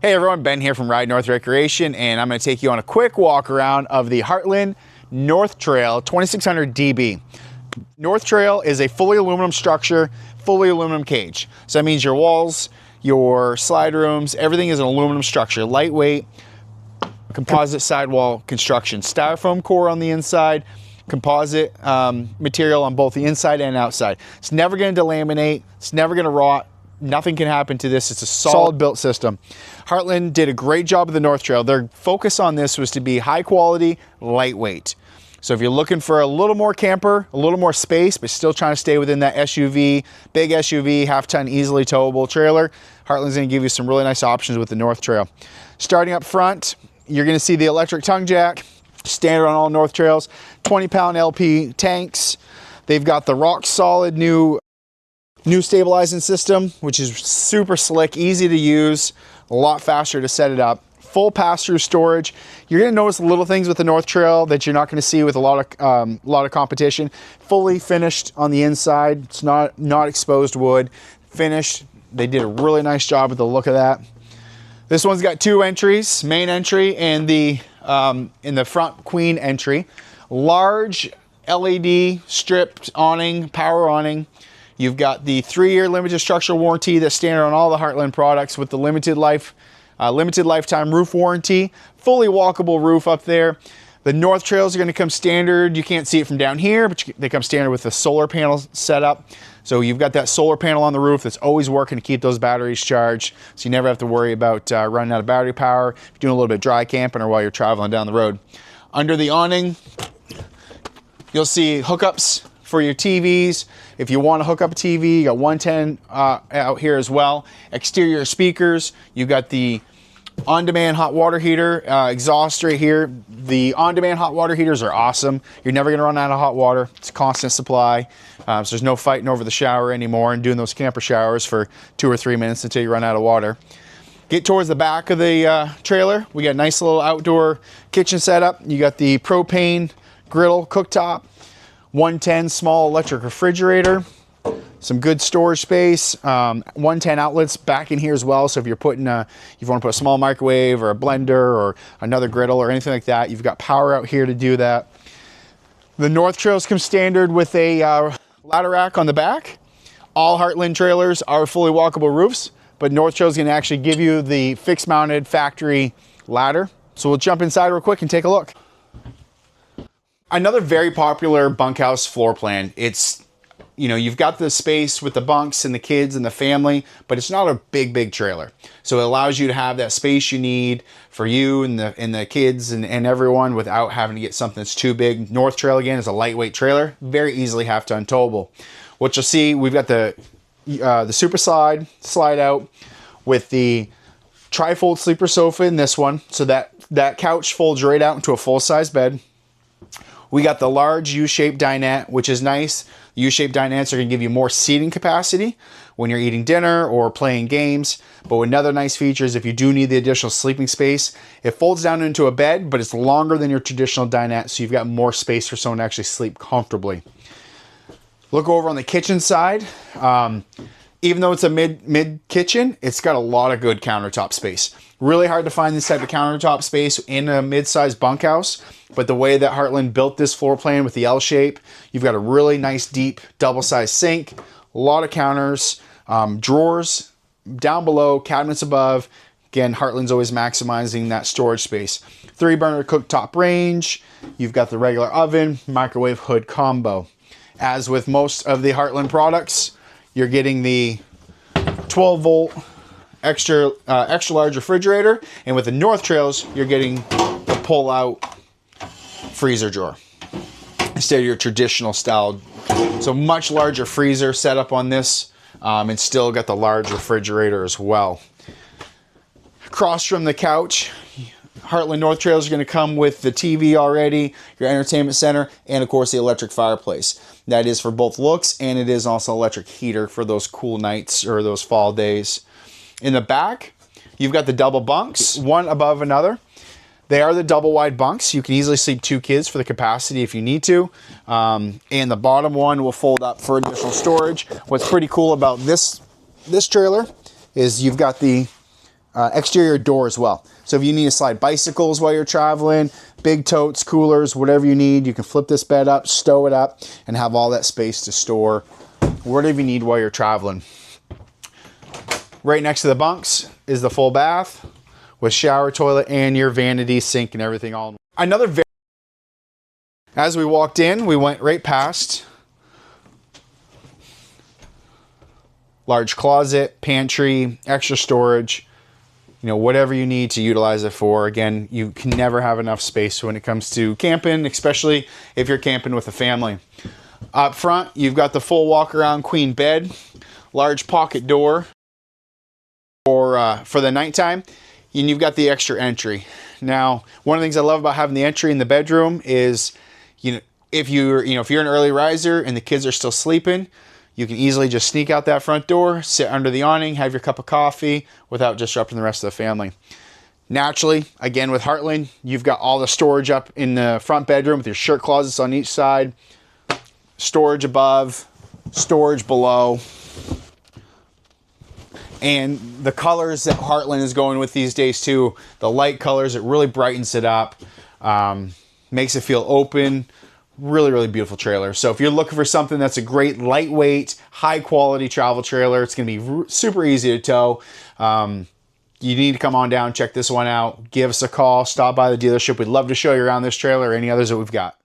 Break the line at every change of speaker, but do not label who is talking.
Hey everyone, Ben here from Ride North Recreation, and I'm going to take you on a quick walk around of the Heartland North Trail 2600 DB. North Trail is a fully aluminum structure, fully aluminum cage. So that means your walls, your slide rooms, everything is an aluminum structure. Lightweight, composite sidewall construction. Styrofoam core on the inside, composite material on both the inside and outside. It's never going to delaminate, it's never going to rot. Nothing can happen to this. It's a solid built system. Heartland did a great job of the North Trail. Their focus on this was to be high quality, lightweight. So if you're looking for a little more camper, a little more space, but still trying to stay within that SUV, big SUV, half-ton, easily towable trailer, Heartland's going to give you some really nice options with the North Trail. Starting up front, you're going to see the electric tongue jack, standard on all North Trails, 20-pound LP tanks. They've got the rock solid new stabilizing system, which is super slick, easy to use, a lot faster to set it up. Full pass-through storage. You're going to notice little things with the North Trail that you're not going to see with a lot of competition. Fully finished on the inside. It's not exposed wood. Finished. They did a really nice job with the look of that. This one's got two entries, main entry and the in the front queen entry. Large LED stripped awning, power awning. You've got the 3-year limited structural warranty that's standard on all the Heartland products with the limited lifetime roof warranty. Fully walkable roof up there. The North Trails are going to come standard. You can't see it from down here, but they come standard with the solar panel setup. So you've got that solar panel on the roof that's always working to keep those batteries charged. So you never have to worry about running out of battery power if you're doing a little bit of dry camping or while you're traveling down the road. Under the awning, you'll see hookups for your TVs. If you want to hook up a TV, you got 110 out here as well. Exterior speakers, you got the on-demand hot water heater, exhaust right here. The on-demand hot water heaters are awesome. You're never going to run out of hot water. It's a constant supply. So there's no fighting over the shower anymore and doing those camper showers for 2 or 3 minutes until you run out of water. Get towards the back of the trailer. We got a nice little outdoor kitchen setup. You got the propane griddle cooktop. 110 small electric refrigerator, some good storage space, 110 outlets back in here as well. So if you're putting if you want to put a small microwave or a blender or another griddle or anything like that, you've got power out here to do that. The North Trails come standard with a ladder rack on the back. All Heartland trailers are fully walkable roofs, but North Trails can actually give you the fixed mounted factory ladder. So we'll jump inside real quick and take a look. Another very popular bunkhouse floor plan. It's, you know, you've got the space with the bunks and the kids and the family, but it's not a big trailer. So it allows you to have that space you need for you and the kids and everyone without having to get something that's too big. North Trail, again, is a lightweight trailer, very easily half-ton towable. What you'll see, we've got the super slide out with the tri-fold sleeper sofa in this one. So that couch folds right out into a full-size bed. We got the large U-shaped dinette, which is nice. U-shaped dinettes are going to give you more seating capacity when you're eating dinner or playing games. But another nice feature is if you do need the additional sleeping space, it folds down into a bed, but it's longer than your traditional dinette, so you've got more space for someone to actually sleep comfortably. Look over on the kitchen side. Even though it's a mid kitchen, it's got a lot of good countertop space. Really hard to find this type of countertop space in a mid-sized bunkhouse, but the way that Heartland built this floor plan with the L shape, you've got a really nice deep double-sized sink, a lot of counters, drawers down below, cabinets above. Again, Heartland's always maximizing that storage space. 3-burner cooktop range. You've got the regular oven, microwave hood combo. As with most of the Heartland products, you're getting the 12-volt extra large refrigerator, and with the North Trails, you're getting the pull-out freezer drawer instead of your traditional style. So much larger freezer setup on this, and still got the large refrigerator as well. Across from the couch, Heartland North Trails are going to come with the TV already, your entertainment center, and of course the electric fireplace. That is for both looks, and it is also electric heater for those cool nights or those fall days. In the back, you've got the double bunks, one above another. They are the double wide bunks. You can easily sleep 2 kids for the capacity if you need to. And the bottom one will fold up for additional storage. What's pretty cool about this trailer is you've got the exterior door as well. So if you need to slide bicycles while you're traveling, big totes, coolers, whatever you need, you can flip this bed up, stow it up, and have all that space to store whatever you need while you're traveling. Right next to the bunks is the full bath with shower, toilet, and your vanity, sink, and everything all in one. As we walked in, we went right past large closet, pantry, extra storage, you know, whatever you need to utilize it for. Again, you can never have enough space when it comes to camping, especially if you're camping with a family. Up front, you've got the full walk around queen bed, large pocket door for the nighttime, and you've got the extra entry. Now, one of the things I love about having the entry in the bedroom is, if you're an early riser and the kids are still sleeping, you can easily just sneak out that front door, sit under the awning, have your cup of coffee without disrupting the rest of the family. Naturally, again with Heartland, you've got all the storage up in the front bedroom with your shirt closets on each side, storage above, storage below. And the colors that Heartland is going with these days too, the light colors, it really brightens it up, makes it feel open. Really, really beautiful trailer. So if you're looking for something that's a great, lightweight, high quality travel trailer, it's going to be super easy to tow. You need to come on down, check this one out, give us a call, stop by the dealership. We'd love to show you around this trailer or any others that we've got.